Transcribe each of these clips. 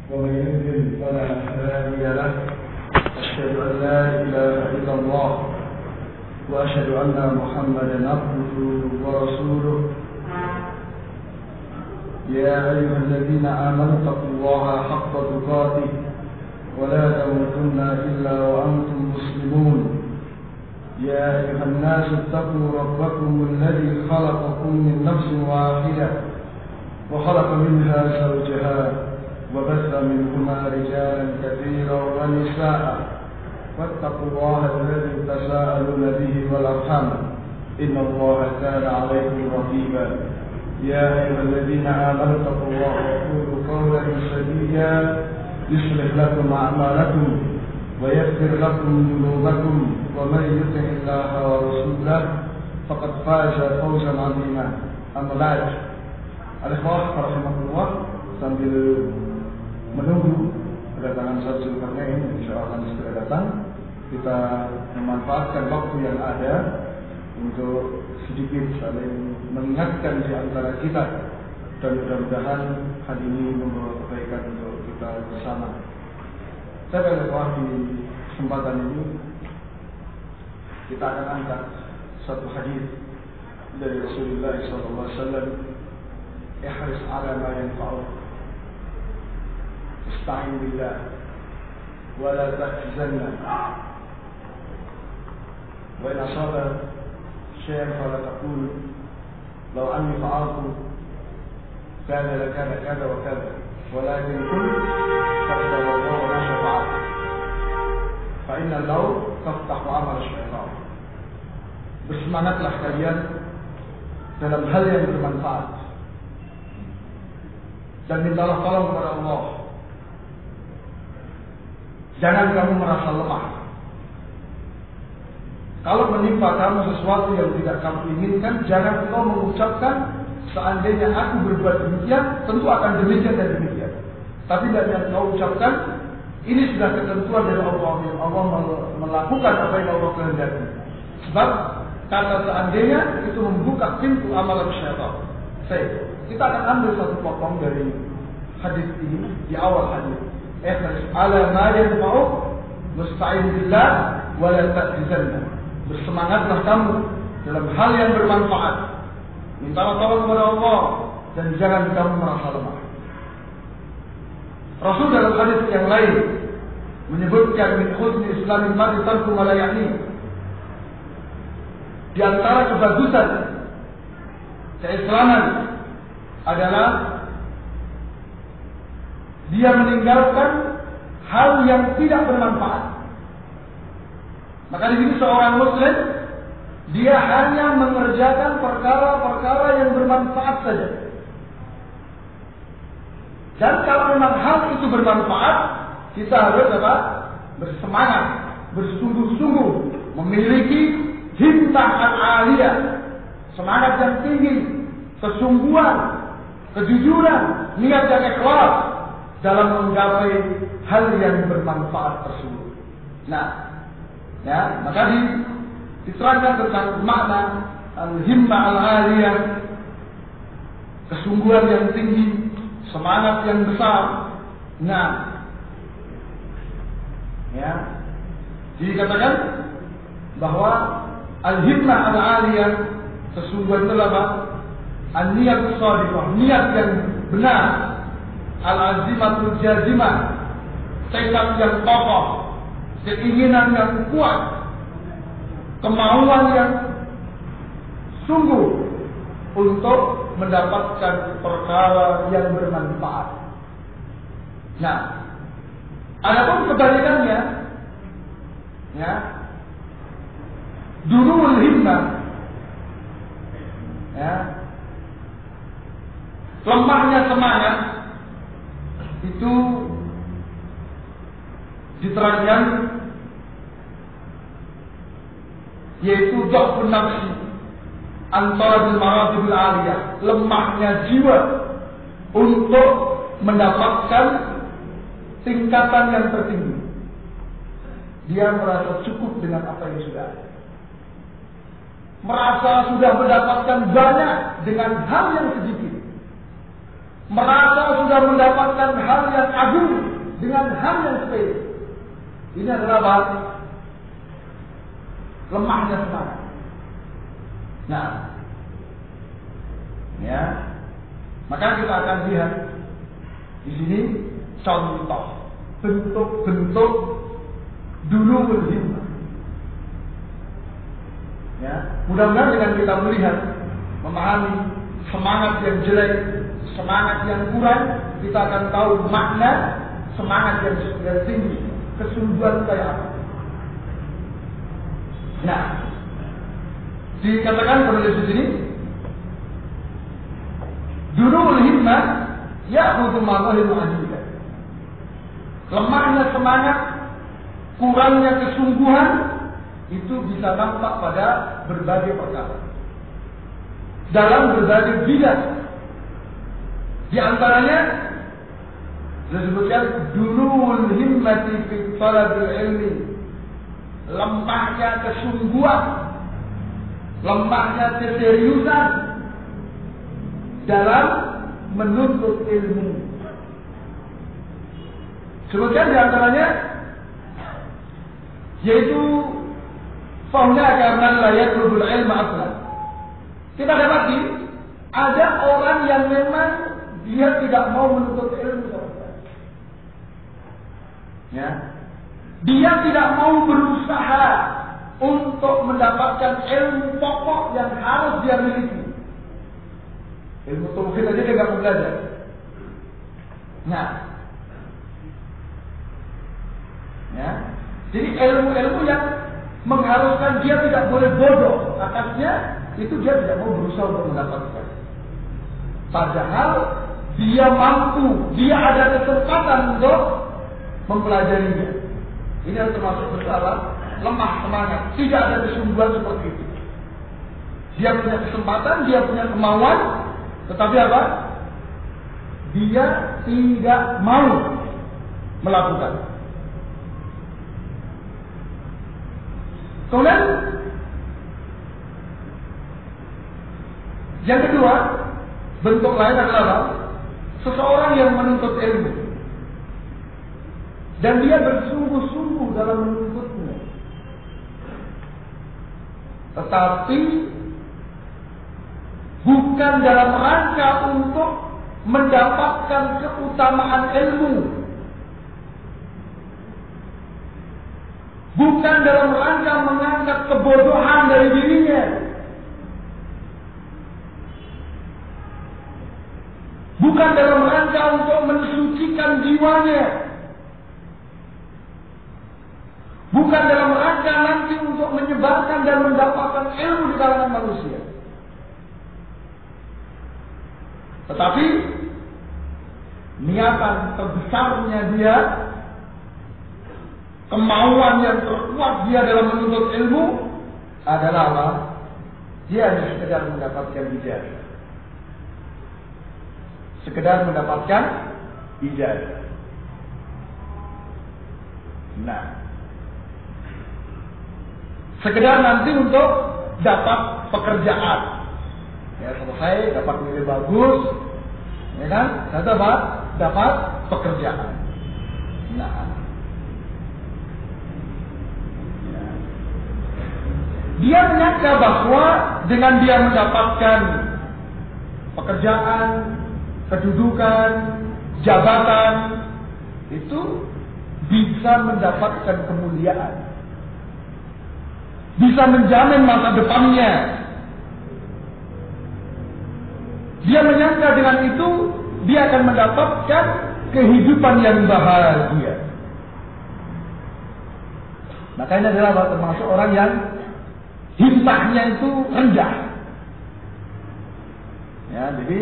ومن يضلل فلا هادي له. أشهد أن لا إله إلا الله وأشهد أن محمدا عبده ورسوله. يا أيها الذين آمنوا اتقوا الله حق تقاته ولا تموتن إلا وأنتم مسلمون. يا أيها الناس اتقوا ربكم الذي خلقكم من نفس واحدة وخلق منها زوجها وبث منهما رجالا كثيرا ونساء واتقوا الله الذي تساءلون به والأرحام إن الله كان عليكم رقيبا. يا أيها الذين آمنوا اتقوا الله وقولوا قولا سديدا يصلح لكم أعمالكم ويغفر لكم ذنوبكم ومن يطع الله ورسوله فقد فاز فوزا عظيما. أما بعد, al-ikhwah rahimakumullah, sambil menunggu kedatangan Ustaz Zulkarnain, insyaallah akan segera datang, kita memanfaatkan waktu yang ada untuk sedikit saling mengingatkan di antara kita, dan mudah-mudahan hal ini membawa kebaikan untuk kita bersama. Saya berharap di kesempatan ini kita akan angkat satu hadis dari Rasulullah SAW. Ihris ala ma yanfa'uk, ista'in billah, wa la tahzanna, wa in asaba syai'an fala taqul law anni fa'altu kana lakana kada wa kada, walakin qul qaddara ma syaa, fa inna law taftahu amal syaitan. Bersemangatlah kalian dalam hal yang bermanfaat dan mintalah tolong kepada Allah. Jangan kamu merasa lemah. Kalau menimpa kamu sesuatu yang tidak kamu inginkan, jangan kau mengucapkan seandainya aku berbuat demikian, tentu akan demikian dan demikian. Tapi yang kau ucapkan, ini sudah ketentuan dari Allah. Allah melakukan apa yang Allah kehendaki. Sebab kata seandainya itu membuka pintu amalan syaitan. Kita akan ambil satu potong dari hadis ini di awal hadis. Ihris ala ma yanfa'uk, musta'in billah wa la tahzanna. Bersemangatlah kamu dalam hal yang bermanfaat. Mintalah tolong kepada Allah dan jangan kamu merasa lemah. Rasul dalam hadis yang lain menyebutkan min husni islamil mar'i tarku ma la ya'ni. Di antara kebagusan keislaman adalah dia meninggalkan hal yang tidak bermanfaat. Maka di sini seorang muslim dia hanya mengerjakan perkara-perkara yang bermanfaat saja. Dan kalau memang hal itu bermanfaat, kita harus apa? Bersemangat, bersungguh-sungguh, memiliki himmah al-aliyah, semangat yang tinggi, kesungguhan, kejujuran, niat yang ikhlas dalam menggapai hal yang bermanfaat tersebut. Nah, maka diterangkan tentang makna al-himmah al-aliyah, kesungguhan yang tinggi, semangat yang besar. Nah, dikatakan bahwa al-himmah al-aliyah, kesungguhan itu apa? An-niyat shadiqah, niat yang benar. Al-azimatul jazimah, tekad yang kokoh, keinginan yang kuat, kemauan yang sungguh untuk mendapatkan perkara yang bermanfaat. Nah, adapun kebalikannya, durul himmah, lemahnya semangat, itu diterangkan yaitu dhafun nafsi antara maratibul aliyah, lemahnya jiwa untuk mendapatkan tingkatan yang tertinggi. Dia merasa cukup dengan apa yang sudah ada, merasa sudah mendapatkan banyak dengan hal yang sedikit, merasa sudah mendapatkan hal yang agung dengan hal yang sepele. Ini adalah apa? Lemahnya semangat. Nah, ya, maka kita akan lihat di sini contoh bentuk-bentuk dulul himmah. Ya, mudah-mudahan dengan kita melihat, memahami semangat yang jelek, semangat yang kurang, kita akan tahu makna semangat yang tinggi, kesungguhan kayak apa. Nah, dikatakan penulis di sini, dulul himmah ya'khudhu ma'ahil mu'ajidah. Lemahnya semangat, kurangnya kesungguhan, itu bisa nampak pada berbagai perkara. Dalam berbagai bidang. Di antaranya disebutkan dulul himmati fi talabil ilmi. Lemahnya kesungguhan, lemahnya keseriusan dalam menuntut ilmu. Sebutkan di antaranya yaitu fahuna karena layak rubul ilmu aslan. Kita dapati ada orang yang memang dia tidak mau menuntut ilmu sama sekali. Ya, dia tidak mau berusaha untuk mendapatkan ilmu pokok yang harus dia miliki. Ilmu tauhid aja dia nggak mau belajar. Nah, ya, jadi ilmu-ilmu yang mengharuskan dia tidak boleh bodoh atasnya, itu dia tidak mau berusaha untuk mendapatkan. Padahal dia mampu, dia ada kesempatan untuk mempelajarinya. Ini adalah termasuk bersalah, lemah semangat, tidak ada kesungguhan seperti itu. Dia punya kesempatan, dia punya kemauan, tetapi apa? Dia tidak mau melakukan. Kemudian yang kedua, bentuk lain adalah seseorang yang menuntut ilmu dan dia bersungguh-sungguh dalam menuntutnya, tetapi bukan dalam rangka untuk mendapatkan keutamaan ilmu, bukan dalam rangka mengangkat kebodohan dari dirinya, bukan dalam rangka untuk mensucikan jiwanya, bukan dalam rangka nanti untuk menyebarkan dan mendapatkan ilmu di kalangan manusia. Tetapi niatan terbesarnya dia, kemauan yang terkuat dia dalam menuntut ilmu adalah apa? Dia hanya sekedar mendapatkan ijazah. Sekedar mendapatkan ijazah. Nah, sekedar nanti untuk dapat pekerjaan. Ya, selesai, dapat nilai bagus, ya kan? Dapat pekerjaan. Nah, dia menyangka bahwa dengan dia mendapatkan pekerjaan, kedudukan, jabatan, itu bisa mendapatkan kemuliaan, bisa menjamin masa depannya. Dia menyangka dengan itu dia akan mendapatkan kehidupan yang bahagia. Maka ini adalah termasuk orang yang himmahnya itu rendah. Ya, jadi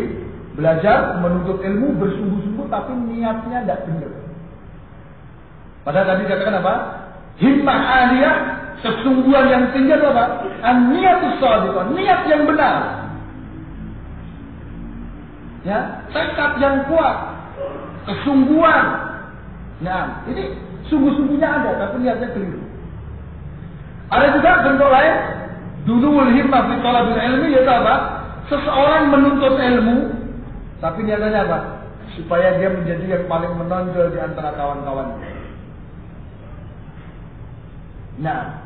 belajar menuntut ilmu bersungguh-sungguh tapi niatnya tidak benar. Padahal tadi dikatakan apa? Himmah aliyah, kesungguhan yang tinggi itu apa? An-niyatus shadiqah, niat yang benar. Ya, tekad yang kuat, kesungguhan. Nah, ini sungguh-sungguhnya ada tapi niatnya keliru. Ada juga bentuk lain, dulul himmah fi talabil ilmi, yaitu apa? Seseorang menuntut ilmu tapi niatnya apa? supaya dia menjadi yang paling menonjol di antara kawan-kawannya. Nah,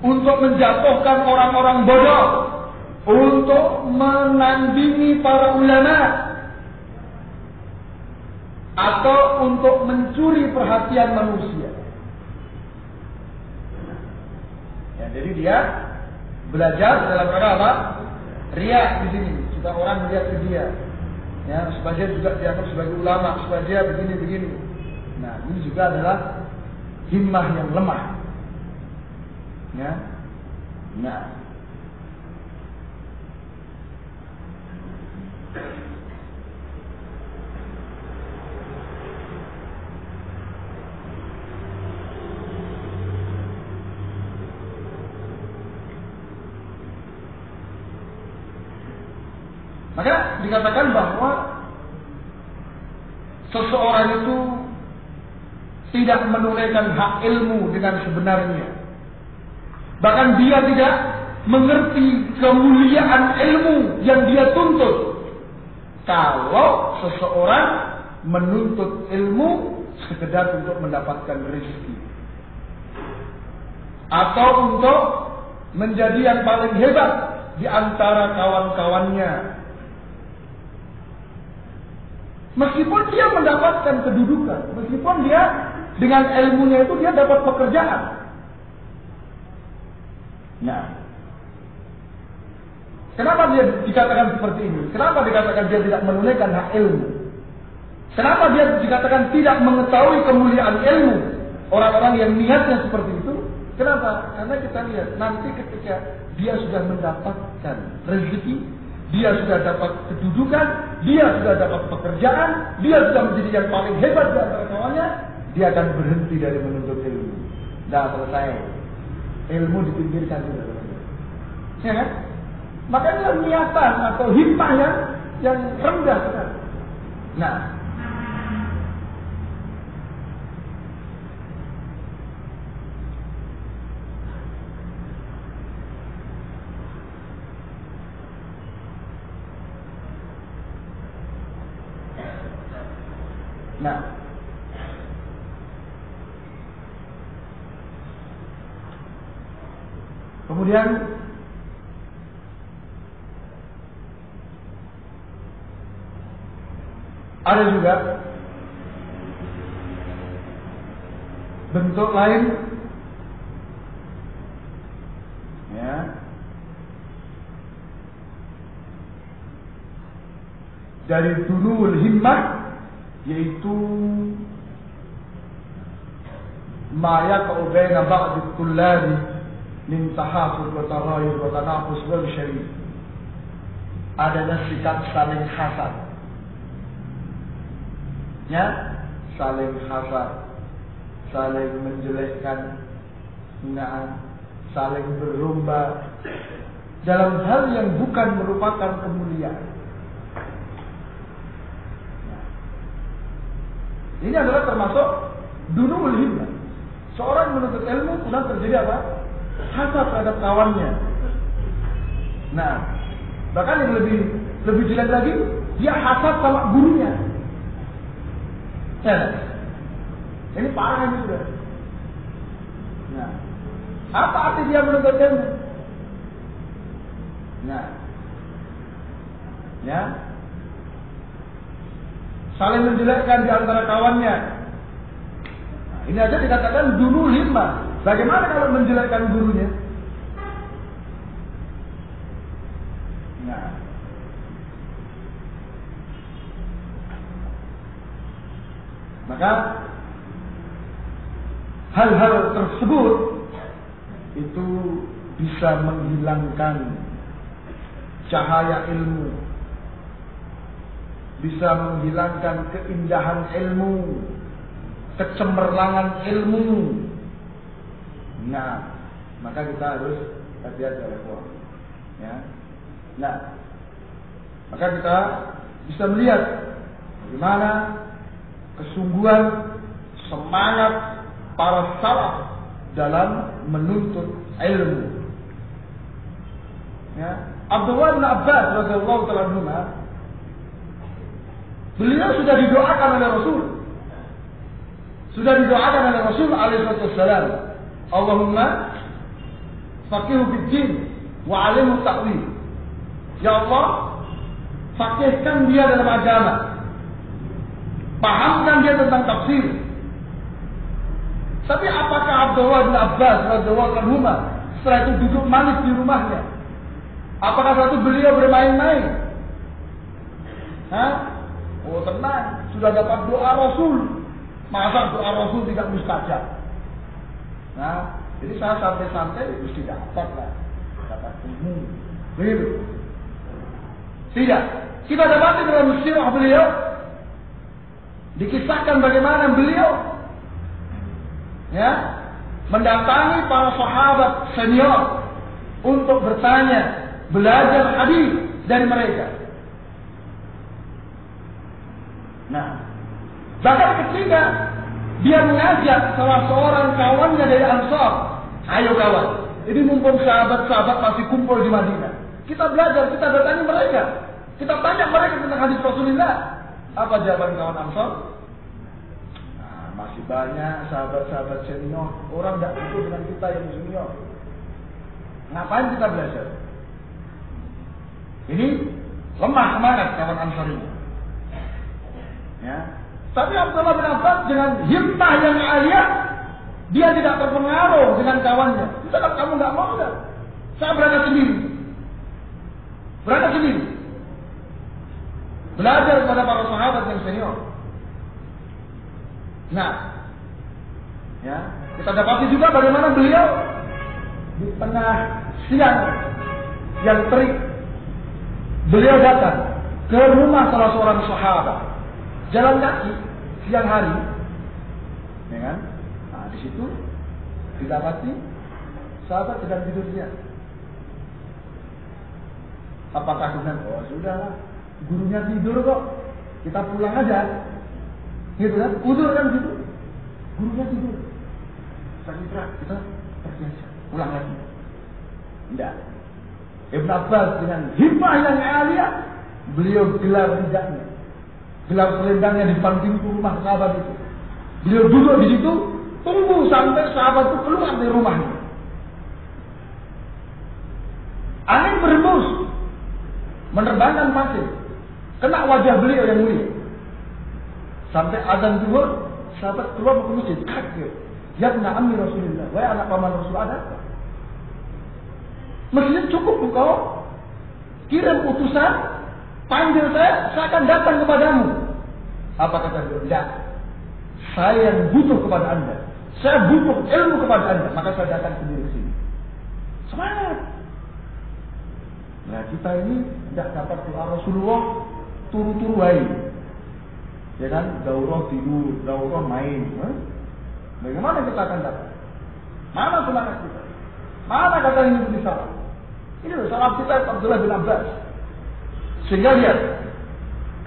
untuk menjatuhkan orang-orang bodoh, untuk menandingi para ulama, atau untuk mencuri perhatian manusia. Ya, jadi dia belajar dalam rangka apa? Riya di sini, supaya orang melihat ke dia. Ya, supaya dia juga dianggap sebagai ulama, supaya dia begini-begini. Nah, ini juga adalah himmah yang lemah. Ya. Nah. Maka dikatakan bahwa seseorang itu tidak menunaikan hak ilmu dengan sebenarnya. Bahkan dia tidak mengerti kemuliaan ilmu yang dia tuntut. Kalau seseorang menuntut ilmu sekedar untuk mendapatkan rezeki, atau untuk menjadi yang paling hebat di antara kawan-kawannya. Meskipun dia mendapatkan kedudukan, meskipun dia dengan ilmunya itu dia dapat pekerjaan. Nah, kenapa dia dikatakan seperti ini? Kenapa dikatakan dia tidak menunaikan hak ilmu? Kenapa dia dikatakan tidak mengetahui kemuliaan ilmu? Orang-orang yang niatnya seperti itu. Kenapa? Karena kita lihat nanti ketika dia sudah mendapatkan rezeki, dia sudah dapat kedudukan, dia sudah dapat pekerjaan, dia sudah menjadi yang paling hebat di antara kawannya, dia akan berhenti dari menuntut ilmu. Dah selesai. Ilmu dipinggirkan juga. Ya kan? Makanya niatan atau himmah yang rendah sekali. Nah, kemudian ada juga bentuk lain, ya, dari dunul himmah, yaitu ma yaqa'u baina ba'd at-tullabi min tahafuz wa tarayuz wa tanafus wal syari'. Adanya sikap saling hasad. Ya, saling hasad, saling menjelekkan, saling berlomba dalam hal yang bukan merupakan kemuliaan. Ini adalah termasuk dunul himmah. Seorang menuntut ilmu kemudian terjadi apa? Hasad terhadap kawannya. Nah, bahkan yang lebih jelek lagi, dia hasad sama gurunya. Ya, ini parah ini sudah. Nah, apa arti dia menuntut ilmu? Nah, ya, saling menjelekkan di antara kawannya. Nah, ini aja dikatakan dunul himmah. Bagaimana kalau menjelekkan gurunya? Nah, maka hal-hal tersebut itu bisa menghilangkan cahaya ilmu, bisa menghilangkan keindahan ilmu, kecemerlangan ilmu. Nah, maka kita harus hati-hati oleh Allah. Ya. Nah, maka kita bisa melihat bagaimana kesungguhan, semangat para salaf dalam menuntut ilmu. Ya, Abdullah bin Abbas radhiyallahu ta'ala anhu Beliau sudah didoakan oleh Rasul. Sudah didoakan oleh Rasul alaihi wasallam. Allahumma faqihu fid-din wa 'allimhu ta'wil. Ya Allah, fakihkan dia dalam agama. Pahamkan dia tentang tafsir. Tapi apakah Abdullah bin Abbas radhiyallahu anhu setelah itu duduk manis di rumahnya? Apakah satu beliau bermain-main? Hah? Oh tenang, sudah dapat doa Rasul. Masa doa Rasul tidak mustajab? Nah, jadi saya santai-santai mesti dapat lah, dapat ilmu. Begitu. Tidak. Kita dapati dalam sirah beliau dikisahkan bagaimana beliau mendatangi para sahabat senior untuk bertanya, belajar hadis dari mereka. Nah, bahkan ketika dia mengajak salah seorang kawannya dari Ansar, ayo kawan, ini mumpung sahabat-sahabat masih kumpul di Madinah, kita belajar, kita datangi mereka, kita tanya mereka tentang hadis Rasulullah. Apa jawaban kawan Ansar? Nah, masih banyak sahabat-sahabat senior, orang tidak butuh dengan kita yang junior. Ngapain kita belajar? Ini lemah semangat kawan Ansar ini. Ya. Tapi Abdullah bin Abbas dengan himmah yang aliyah, dia tidak terpengaruh dengan kawannya. Tetap kamu nggak mau dah. Saya berangkat sendiri. Berangkat sendiri. Belajar kepada para sahabat yang senior. Nah, ya, kita dapati juga bagaimana beliau di tengah siang yang terik, beliau datang ke rumah salah seorang sahabat. Jalan kaki siang hari, ya kan? Nah, di situ didapati sahabat sedang tidur dia. Apakah kemudian, oh sudahlah, gurunya tidur kok, kita pulang aja, gitu kan? Udur kan gitu, gurunya tidur. Kita pergi aja, pulang lagi. Tidak. Ibn Abbas dengan himmah yang aliyah, beliau gelar lidahnya. Gelar selendangnya di depan pintu rumah sahabat itu. Beliau duduk di situ, tunggu sampai sahabat itu keluar dari rumahnya. Angin berembus, menerbangkan pasir, kena wajah beliau yang mulia. Sampai azan zuhur, sahabat keluar ke masjid, kaget. Ya ibn ammi Rasulullah, wahai anak paman Rasul, ada apa? Mestinya cukup engkau kirim utusan, panggil saya akan datang kepadamu. Apa kata beliau? Tidak. Saya yang butuh kepada Anda. Saya butuh ilmu kepada Anda. Maka saya datang sendiri ke sini. Semangat. Nah kita ini tidak dapat doa Rasulullah turu-turu baik. Ya kan? Daurah tidur, daurah main. Bagaimana kita akan dapat? Mana semangat kita? Mana kata ini budi salah? Ini salah kita Abdullah bin Abbas. Sehingga lihat,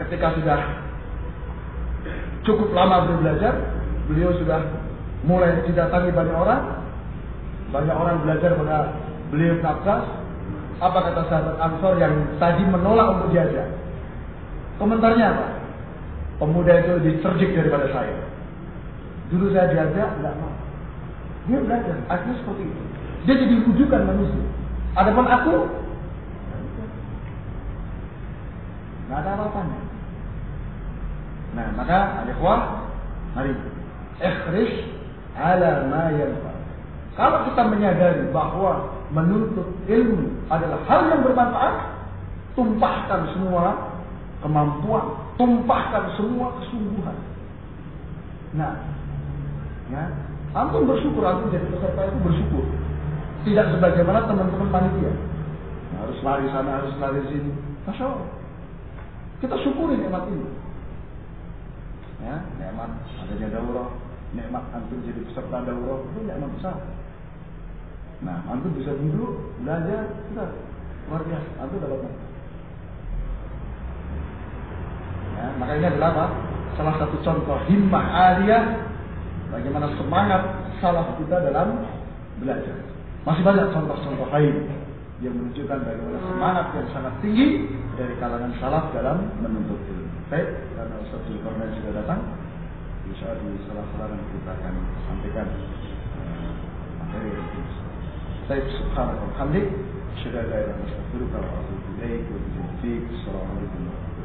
ketika sudah cukup lama belajar, beliau sudah mulai didatangi banyak orang belajar pada beliau Abbas. Apa kata sahabat Ansor yang tadi menolak untuk diajak? Komentarnya apa? Pemuda itu lebih cerdik daripada saya. Dulu saya diajak, tidak mau. Dia belajar, akhirnya seperti itu. Dia jadi rujukan manusia. Adapun aku, nggak ada apa-apanya. Nah, maka al-ikhwah, mari ikhris ala ma yanfa. Kalau kita menyadari bahwa menuntut ilmu adalah hal yang bermanfaat, tumpahkan semua kemampuan, tumpahkan semua kesungguhan. Nah, ya, antum bersyukur, antum jadi peserta itu bersyukur. Tidak sebagaimana teman-teman panitia. Nah, harus lari sana, harus lari sini. Masya Allah. Kita syukuri nikmat ini. Ya, nikmat adanya daurah, nikmat antum jadi peserta daurah itu nikmat besar. Nah, antum bisa duduk, belajar, sudah luar biasa. Antum dapat nikmat. Ya, maka ini adalah apa? Salah satu contoh himmah aliyah, bagaimana semangat salaf kita dalam belajar. Masih banyak contoh-contoh lain yang menunjukkan bagaimana semangat yang sangat tinggi dari kalangan salaf dalam menuntut ilmu. Baik, karena Ustaz Zulkarnain sudah datang, insya Allah di salah-salah kita akan sampaikan materi ini. Baik, subhanallah, alhamdulillah, asyhadu an la ilaha illallah wa atubu ilaik wa billahi taufiq. Assalamualaikum.